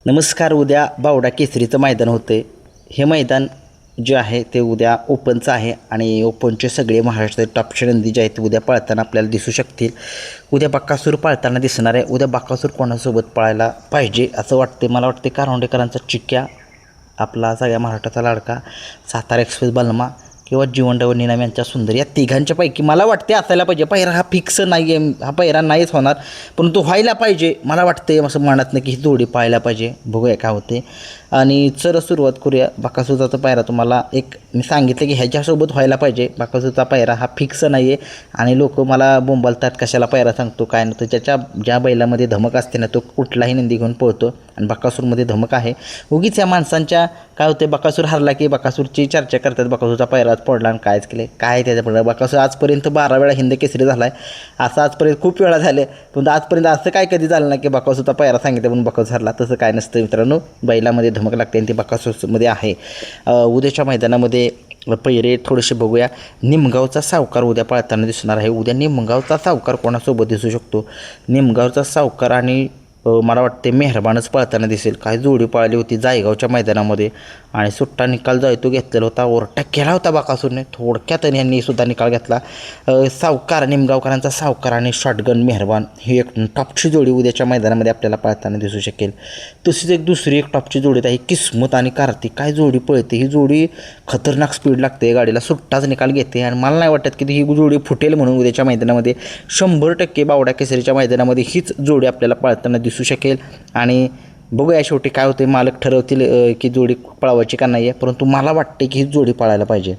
नमस्कार. उद्या बावडा केसरीचं मैदान होतं. हे मैदान जे आहे ते उद्या ओपनचं आहे आणि ओपनचे सगळे महाराष्ट्रातील टॉपचे नंदी जे आहेत उद्या पळताना आपल्याला दिसू शकतील. उद्या बकासूर पळताना दिसणार आहे. उद्या बकासूर कोणासोबत पळायला पाहिजे असं वाटते. मला वाटते कारवंडेकरांचा चिक्या, आपला सगळ्या महाराष्ट्राचा लाडका सातारा एक्सप्रेस बलमा किंवा जीवनराव निनाम यांच्या सुंदर, या तिघांच्यापैकी मला वाटते असायला पाहिजे. पहिरा हा फिक्स नाही आहे, हा पहिरा नाहीच होणार, परंतु व्हायला पाहिजे. मला वाटते असं मनातनं की ही जोडी पाहायला पाहिजे. बघूया काय होते. आणि चला सुरुवात करूया. बकासूरचा पायरा तुम्हाला एक मी सांगितलं की ह्याच्यासोबत व्हायला पाहिजे. बकासूरचा पायरा हा फिक्स नाही आहे आणि लोक मला बोंबालतात कशाला पायरा सांगतो काय नव्हतं. ज्या बैलामध्ये धमक असते ना तो कुठलाही नंदी घेऊन पळतो आणि बकासूरमध्ये धमक आहे. उगीच या माणसांच्या काय होते, बकासूर हरला की बकासूरची चर्चा करतात, बकासूरचा पायरा पडला आणि कायच केले काय त्याच्यापुढे. बकासूर आजपर्यंत 12 वेळा हिंद केसरी झाला आहे. असं आजपर्यंत खूप वेळा झाले, पण आजपर्यंत असं काय कधी झालं नाही की बकासूरचा पायरा सांगितलं म्हणून बकासूर हरला. तसं काय नसतं मित्रांनो. बैलामध्ये धमक लागते आणि ती बकासूरमध्ये आहे. उद्याच्या मैदानामध्ये पहिरे थोडेसे बघूया. निमगावचा सावकार उद्या पळताना दिसणार आहे. उद्या निमगावचा सावकार कोणासोबत दिसू शकतो? निमगावचा सावकार आणि मला वाटते मेहरबानच पळताना दिसेल. काय जोडी पळाली होती जायगावच्या मैदानामध्ये आणि सुट्टा निकाल जो आहे तो घेतलेला होता. ओरटा केला होता बकासूरने. थोडक्यात यांनी सुद्धा निकाल घेतला. सावकार, निमगावकरांचा सावकार आणि शॉटगन मेहरबान ही एक टॉपची जोडी उद्याच्या मैदानामध्ये आपल्याला पळताना दिसू शकेल. तशीच एक दुसरी एक टॉपची जोडी आहे किस्मत आणि कार्तिक. काय जोडी पळते ही जोडी. खतरनाक स्पीड लागते गाडीला, सुट्टाच निकाल घेते आणि मला नाही वाटत की ही जोडी फुटेल म्हणून. उद्याच्या मैदानामध्ये 100% बावडा केसरीच्या मैदानामध्ये हीच जोडी आपल्याला पळताना दिसू शकेल. आणि बघूया शेवटी काय होते. मालक ठरवतील की जोडी पळवायची का नाही आहे, परंतु मला वाटते की ही जोडी पळायला पाहिजे.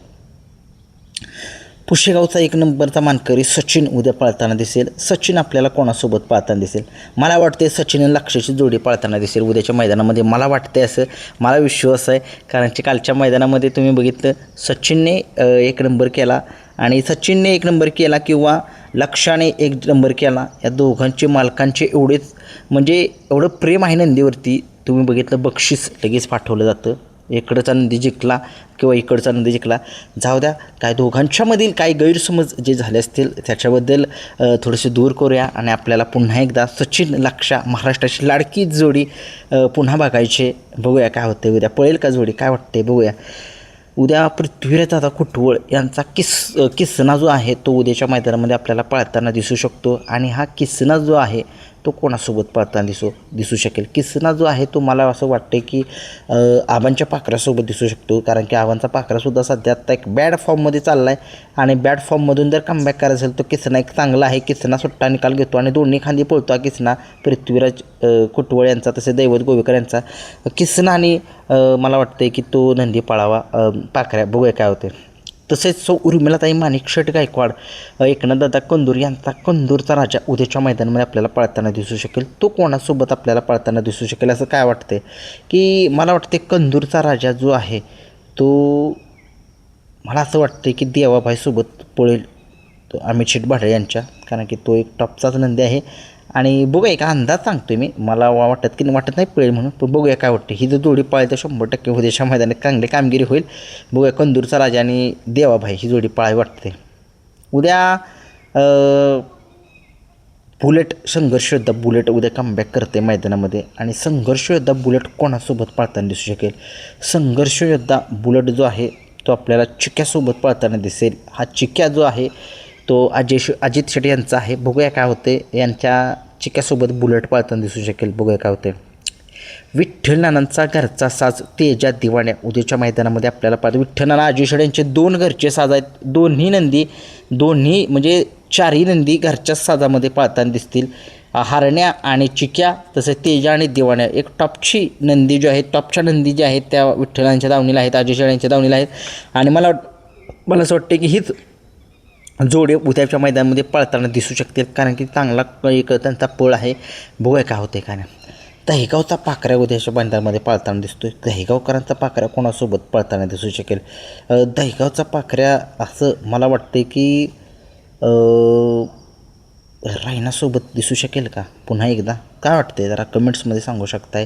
पुशेगावचा 1 नंबरचा मानकरी सचिन उद्या पळताना दिसेल. सचिन आपल्याला कोणासोबत पळताना दिसेल? मला वाटते सचिन आणि लक्ष्याची जोडी पळताना दिसेल उद्याच्या मैदानामध्ये. मला वाटते असं, मला विश्वास आहे. कारण की कालच्या मैदानामध्ये तुम्ही बघितलं सचिनने 1 नंबर केला आणि सचिनने 1 नंबर केला किंवा लक्ष्याने 1 नंबर केला. या दोघांचे मालकांचे एवढेच म्हणजे एवढं प्रेम आहे नंदीवरती. तुम्ही बघितलं बक्षीस लगेच पाठवलं जातं. इकडचा नंदी जिंकला किंवा इकडचा नंदी जिंकला, जाऊ द्या. काय दोघांच्यामधील काही गैरसमज जे झाले असतील त्याच्याबद्दल थोडेसे दूर करूया आणि आपल्याला पुन्हा एकदा सचिन लक्ष्या महाराष्ट्राची लाडकी जोडी पुन्हा बघायचे. बघूया काय होते उद्या. पळेल का जोडी काय वाटते बघूया. उद्या पृथ्वीराज दादा कुटवळ यांचा किस्ना जो आहे तो उद्याच्या मैदानामध्ये आपल्याला पळताना दिसू शकतो. आणि हा किस्ना जो आहे तो कोणासोबत पळताना दिसू शकेल? किस्ना जो आहे तो मला असं वाटते की आबांच्या पाखरासोबत दिसू शकतो. कारण की आबांचा पाखरासुद्धा सध्या आता एक बॅड फॉर्ममध्ये चालला आहे आणि बॅड फॉर्ममधून जर कमबॅक करायचं असेल तर किस्ना एक चांगला आहे. किस्ना सुट्टा निकाल घेतो आणि दोन्ही खांदी पळतो हा किस्ना. पृथ्वीराज कुटवळ यांचा तसे दैवत गोवेकर यांचा किस्ना आणि मला वाटतं की तो नंदी पळावा पाखऱ्या. बघूया काय होते. तसेच उर्मिलाताई माणिकशेठ गायकवाड, एकनाथदादा कंदूर यांचा कंदूरचा राजा उद्याच्या मैदानामध्ये आपल्याला पळताना दिसू शकेल. तो कोणासोबत आपल्याला पळताना दिसू शकेल असं काय वाटते? की मला वाटते कंदूरचा राजा जो आहे तो मला असं वाटते की देवाभाईसोबत पळेल तो अमित शेठ भाडे यांच्या. कारण की तो एक टॉपचाच नंदी आहे आणि बघूया एक अंदाज सांगतो मी. मला वाटत नाही पळेल म्हणून, पण बघूया काय वाटते. ही जर जोडी पळेल तर 100% उद्याच्या मैदानात चांगली कामगिरी होईल. बघूया कंदूरचा राजा आणि देवाभाई ही जोडी पळावी वाटते. उद्या बुलेट संघर्ष योद्धा बुलेट उद्या कमबॅक करते मैदानामध्ये आणि संघर्ष योद्धा बुलेट कोणासोबत पळताना दिसू शकेल? संघर्ष योद्धा बुलेट जो आहे तो आपल्याला चिक्यासोबत पळताना दिसेल. हा चिक्या जो आहे तो अजित शेट्टी यांचा आहे. बघूया काय होते. यांच्या चिक्यासोबत बुलेट पळताना दिसू शकेल. बघूया काय होते. विठ्ठल नानांचा घरचा साज तेजा दिवाण्या उद्याच्या मैदानामध्ये आपल्याला पाहतो. विठ्ठल नाना अजय शेट्टी यांचे 2 घरचे साज आहेत. दोन्ही म्हणजे 4ही नंदी घरच्याच साजामध्ये पळताना दिसतील. हरण्या आणि चिक्या तसंच तेजा आणि दिवाण्या एक टॉपची नंदी जी आहेत, टॉपच्या नंदी ज्या आहेत त्या विठ्ठलांच्या दावणीला आहेत, अजय शेट्टी यांच्या दावणीला आहेत. आणि मला असं वाटतं की हीच जोडी उद्याच्या मैदानामध्ये पळताना दिसू शकतील. कारण की चांगला एक त्यांचा पळ आहे. बघूया काय होते काय नाही. दहिगावचा पाखऱ्या उद्याच्या मैदानामध्ये पळताना दिसतोय. दहिगावकरांचा पाखऱ्या कोणासोबत पळताना दिसू शकेल? दहिगावचा पाखऱ्या असं मला वाटते की रायनासोबत दिसू शकेल का पुन्हा एकदा? काय वाटते जरा कमेंट्समध्ये सांगू शकताय.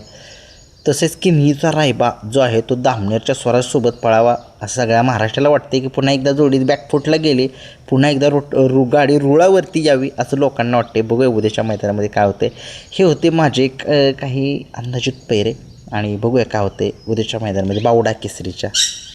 तसेच किन्हीचा रायबा जो आहे तो दामनेरच्या स्वराजसोबत पळावा असं सगळ्या महाराष्ट्राला वाटते की पुन्हा एकदा जोडीत बॅकफुटला गेली, पुन्हा एकदा गाडी रुळावरती यावी असं लोकांना वाटते. बघूया उद्याच्या मैदानामध्ये काय होते. हे होते माझे काही अंदाजित पैरे. आणि बघूया काय होते उद्याच्या मैदानामध्ये बावडा केसरीच्या.